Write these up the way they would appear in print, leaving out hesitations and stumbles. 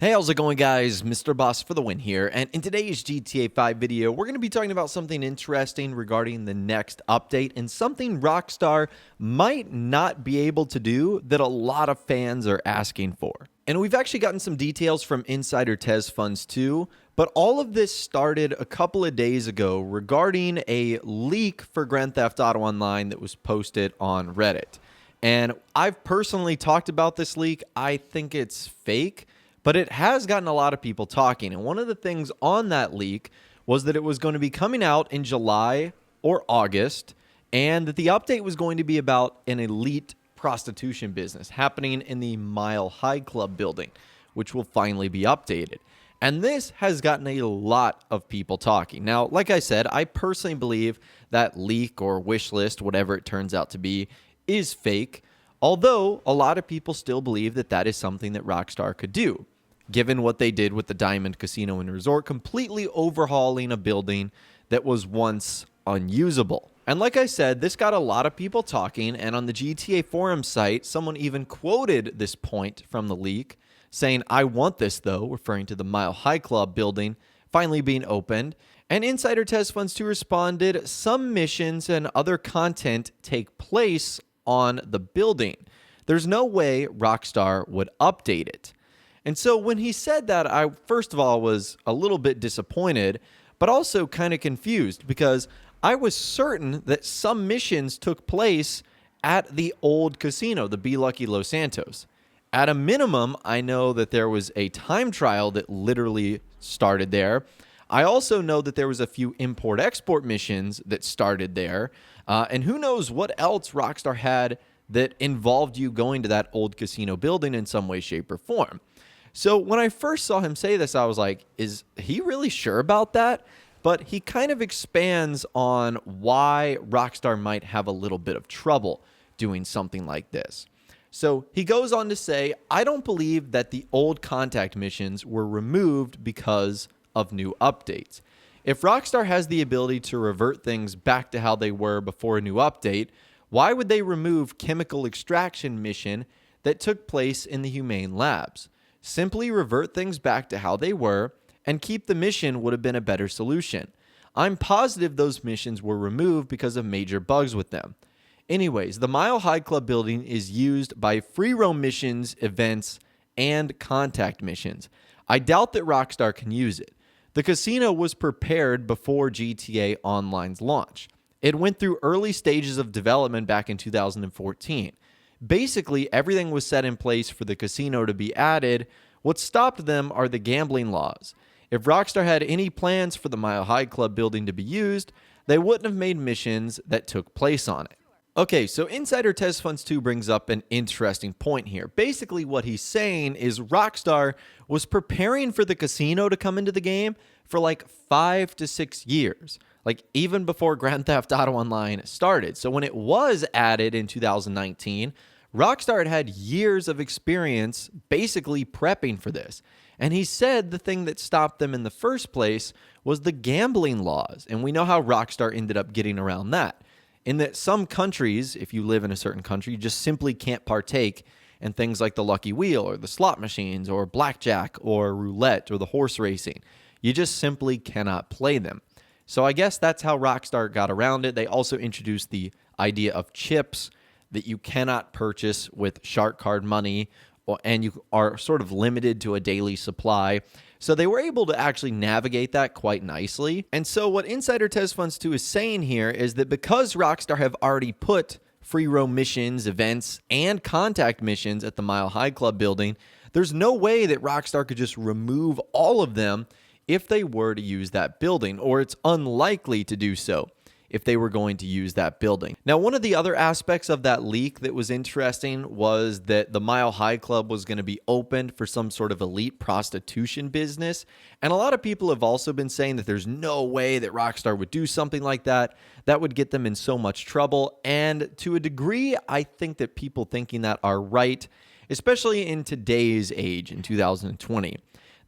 Hey, how's it going, guys? Mr. Boss for the win here, and in today's GTA 5 video, we're going to be talking about something interesting regarding the next update and something Rockstar might not be able to do that a lot of fans are asking for. And we've actually gotten some details from Insider Tez Funds too, but all of this started a couple of days ago regarding a leak for Grand Theft Auto Online that was posted on Reddit. And I've personally talked about this leak. I think it's fake. But it has gotten a lot of people talking. And one of the things on that leak was that it was going to be coming out in July or August, and that the update was going to be about an elite prostitution business happening in the Mile High Club building, which will finally be updated. And this has gotten a lot of people talking. Now, like I said, I personally believe that leak or wish list, whatever it turns out to be, is fake. Although a lot of people still believe that that is something that Rockstar could do, given what they did with the Diamond Casino and Resort, completely overhauling a building that was once unusable. And like I said, this got a lot of people talking, and on the GTA forum site, someone even quoted this point from the leak, saying, "I want this though," referring to the Mile High Club building finally being opened. And Insider Tez Funds 2 responded, "Some missions and other content take place on the building. There's no way Rockstar would update it." And so when he said that, I first of all was a little bit disappointed, but also kind of confused, because I was certain that some missions took place at the old casino, the Be Lucky Los Santos. At a minimum, I know that there was a time trial that literally started there. I also know that there was a few import-export missions that started there. And who knows what else Rockstar had that involved you going to that old casino building in some way, shape, or form. So when I first saw him say this, I was like, is he really sure about that? But he kind of expands on why Rockstar might have a little bit of trouble doing something like this. So he goes on to say, "I don't believe that the old contact missions were removed because of new updates. If Rockstar has the ability to revert things back to how they were before a new update, why would they remove chemical extraction mission that took place in the Humane Labs? Simply revert things back to how they were, and keep the mission would have been a better solution. I'm positive those missions were removed because of major bugs with them. Anyways, the Mile High Club building is used by free roam missions, events, and contact missions. I doubt that Rockstar can use it. The casino was prepared before GTA Online's launch. It went through early stages of development back in 2014. Basically, everything was set in place for the casino to be added. What stopped them are the gambling laws. If Rockstar had any plans for the Mile High Club building to be used, they wouldn't have made missions that took place on it." Okay, so Insider Tez Funds 2 brings up an interesting point here. Basically, what he's saying is Rockstar was preparing for the casino to come into the game for like 5 to 6 years. Like even before Grand Theft Auto Online started. So when it was added in 2019, Rockstar had years of experience basically prepping for this. And he said the thing that stopped them in the first place was the gambling laws. And we know how Rockstar ended up getting around that. In that some countries, if you live in a certain country, you just simply can't partake in things like the Lucky Wheel or the slot machines or blackjack or roulette or the horse racing. You just simply cannot play them. So I guess that's how Rockstar got around it. They also introduced the idea of chips that you cannot purchase with shark card money, and you are sort of limited to a daily supply. So they were able to actually navigate that quite nicely. And so what Insider Tez Funds 2 is saying here is that because Rockstar have already put free roam missions, events, and contact missions at the Mile High Club building, there's no way that Rockstar could just remove all of them if they were to use that building, or it's unlikely to do so if they were going to use that building. Now, one of the other aspects of that leak that was interesting was that the Mile High Club was going to be opened for some sort of elite prostitution business. And a lot of people have also been saying that there's no way that Rockstar would do something like that. That would get them in so much trouble. And to a degree, I think that people thinking that are right, especially in today's age in 2020.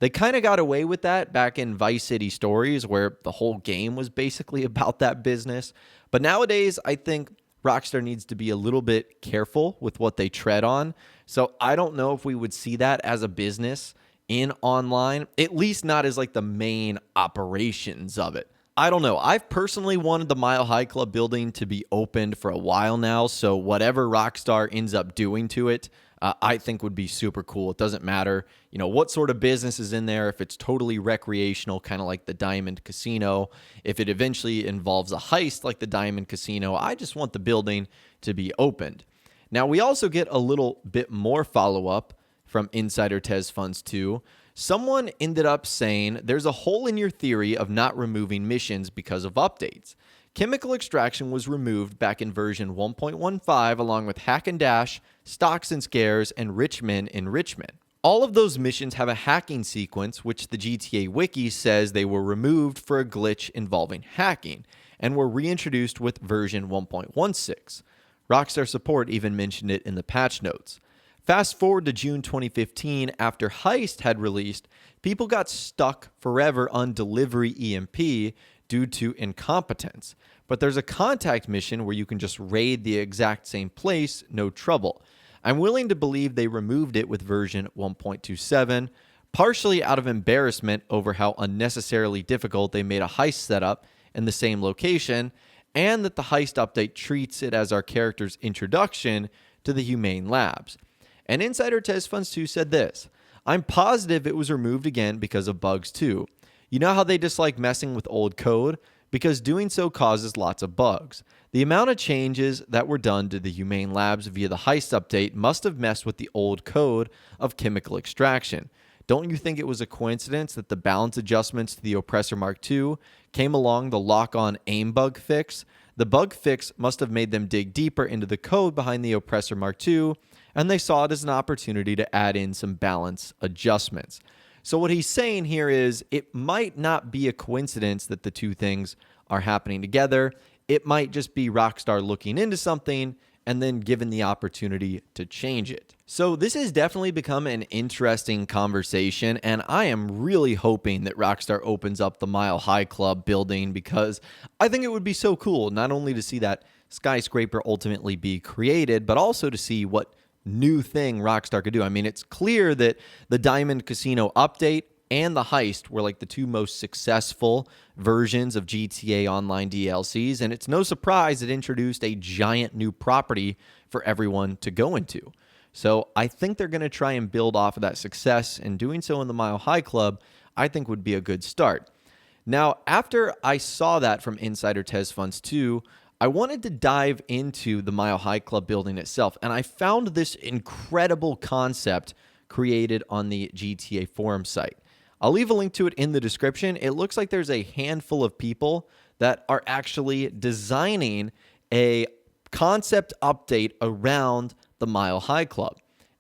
They kind of got away with that back in Vice City Stories, where the whole game was basically about that business. But nowadays, I think Rockstar needs to be a little bit careful with what they tread on. So I don't know if we would see that as a business in online, at least not as like the main operations of it. I don't know. I've personally wanted the Mile High Club building to be opened for a while now, so whatever Rockstar ends up doing to it, I think would be super cool. It doesn't matter, what sort of business is in there. If it's totally recreational, kind of like the Diamond Casino, if it eventually involves a heist like the Diamond Casino, I just want the building to be opened. Now, we also get a little bit more follow-up from Insider Tez Funds 2. Someone ended up saying there's a hole in your theory of not removing missions because of updates. Chemical extraction was removed back in version 1.15 along with Hack and Dash, Stocks and Scares, and Rich Men Enrichment. All of those missions have a hacking sequence, which the GTA Wiki says they were removed for a glitch involving hacking, and were reintroduced with version 1.16. Rockstar support even mentioned it in the patch notes. Fast forward to June 2015, after Heist had released, people got stuck forever on Delivery EMP due to incompetence. But there's a contact mission where you can just raid the exact same place, no trouble. I'm willing to believe they removed it with version 1.27, partially out of embarrassment over how unnecessarily difficult they made a heist setup in the same location, and that the Heist update treats it as our character's introduction to the Humane Labs. And Insider Tez Funds 2 said this: I'm positive it was removed again because of bugs too. You know how they dislike messing with old code? Because doing so causes lots of bugs. The amount of changes that were done to the Humane Labs via the Heist update must have messed with the old code of chemical extraction. Don't you think it was a coincidence that the balance adjustments to the Oppressor Mark II came along the lock-on aim bug fix? The bug fix must have made them dig deeper into the code behind the Oppressor Mark II, and they saw it as an opportunity to add in some balance adjustments. So what he's saying here is it might not be a coincidence that the two things are happening together. It might just be Rockstar looking into something and then given the opportunity to change it. So this has definitely become an interesting conversation, and I am really hoping that Rockstar opens up the Mile High Club building, because I think it would be so cool not only to see that skyscraper ultimately be created, but also to see what new thing Rockstar could do. I mean, it's clear that the Diamond Casino update and the Heist were like the two most successful versions of GTA Online DLCs, and it's no surprise it introduced a giant new property for everyone to go into. So I think they're going to try and build off of that success, and doing so in the Mile High Club, I think would be a good start. Now, after I saw that from Insider Tez Funds 2, I wanted to dive into the Mile High Club building itself, and I found this incredible concept created on the GTA forum site. I'll leave a link to it in the description. It looks like there's a handful of people that are actually designing a concept update around the Mile High Club.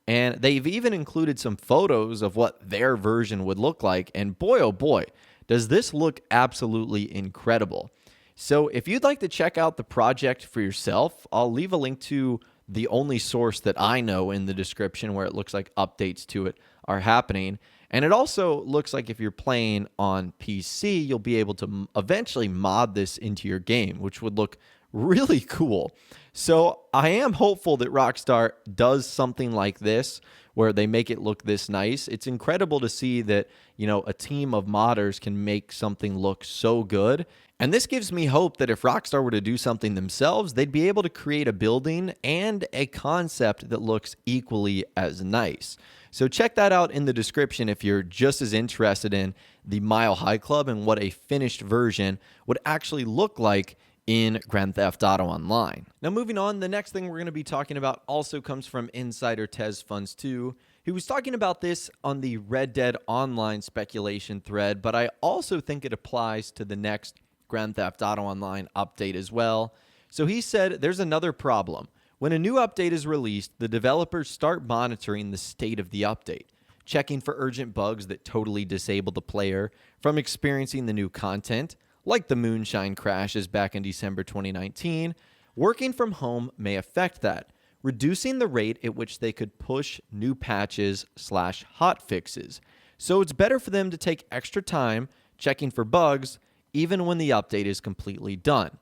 And they've even included some photos of what their version would look like. And boy, oh boy, does this look absolutely incredible. So if you'd like to check out the project for yourself, I'll leave a link to the only source that I know in the description where it looks like updates to it are happening. And it also looks like if you're playing on PC, you'll be able to eventually mod this into your game, which would look really cool. So I am hopeful that Rockstar does something like this where they make it look this nice. It's incredible to see that, a team of modders can make something look so good. And this gives me hope that if Rockstar were to do something themselves, they'd be able to create a building and a concept that looks equally as nice. So check that out in the description if you're just as interested in the Mile High Club and what a finished version would actually look like in Grand Theft Auto Online. Now moving on, the next thing we're going to be talking about also comes from Insider Tez Funds 2. He was talking about this on the Red Dead Online speculation thread, but I also think it applies to the next Grand Theft Auto Online update as well. So he said there's another problem. When a new update is released, the developers start monitoring the state of the update, checking for urgent bugs that totally disable the player from experiencing the new content, like the moonshine crashes back in December 2019. Working from home may affect that, reducing the rate at which they could push new patches/hotfixes. So it's better for them to take extra time checking for bugs even when the update is completely done.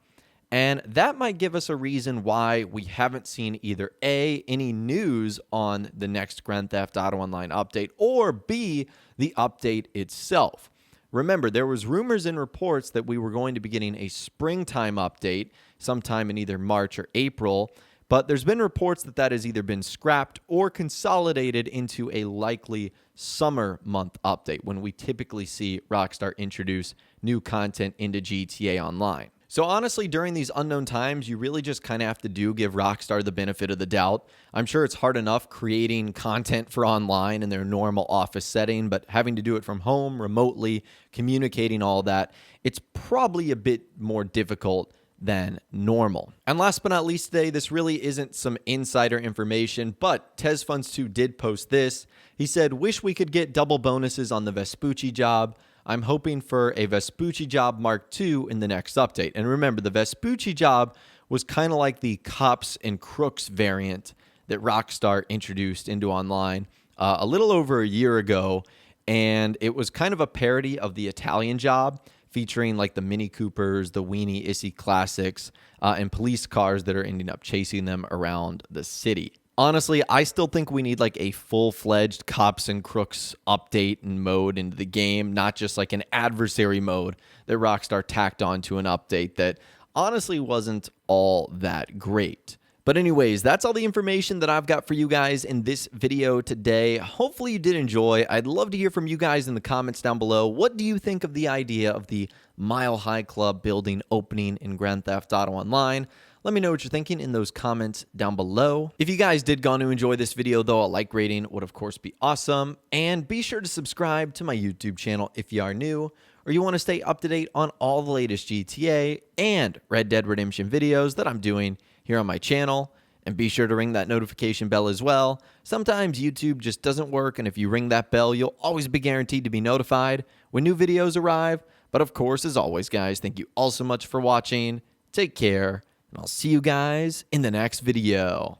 And that might give us a reason why we haven't seen either A, any news on the next Grand Theft Auto Online update, or B, the update itself. Remember, there was rumors and reports that we were going to be getting a springtime update sometime in either March or April, but there's been reports that that has either been scrapped or consolidated into a likely summer month update when we typically see Rockstar introduce new content into GTA Online. So honestly, during these unknown times, you really just kind of have to give Rockstar the benefit of the doubt. I'm sure it's hard enough creating content for online in their normal office setting, but having to do it from home, remotely, communicating all that, it's probably a bit more difficult than normal. And last but not least today, this really isn't some insider information, but TezFunds2 did post this. He said, "Wish we could get double bonuses on the Vespucci job. I'm hoping for a Vespucci job Mark II in the next update." And remember, the Vespucci job was kind of like the cops and crooks variant that Rockstar introduced into online a little over a year ago. And it was kind of a parody of the Italian job, featuring like the Mini Coopers, the Weenie Issy Classics, and police cars that are ending up chasing them around the city. Honestly, I still think we need like a full-fledged cops and crooks update and mode into the game, not just like an adversary mode that Rockstar tacked onto an update that honestly wasn't all that great. But anyways, that's all the information that I've got for you guys in this video today. Hopefully you did enjoy. I'd love to hear from you guys in the comments down below. What do you think of the idea of the Mile High Club building opening in Grand Theft Auto Online? Let me know what you're thinking in those comments down below. If you guys did go on to enjoy this video, though, a like rating would, of course, be awesome. And be sure to subscribe to my YouTube channel if you are new, or you want to stay up to date on all the latest GTA and Red Dead Redemption videos that I'm doing here on my channel. And be sure to ring that notification bell as well. Sometimes YouTube just doesn't work, and if you ring that bell, you'll always be guaranteed to be notified when new videos arrive. But of course, as always, guys, thank you all so much for watching. Take care, and I'll see you guys in the next video.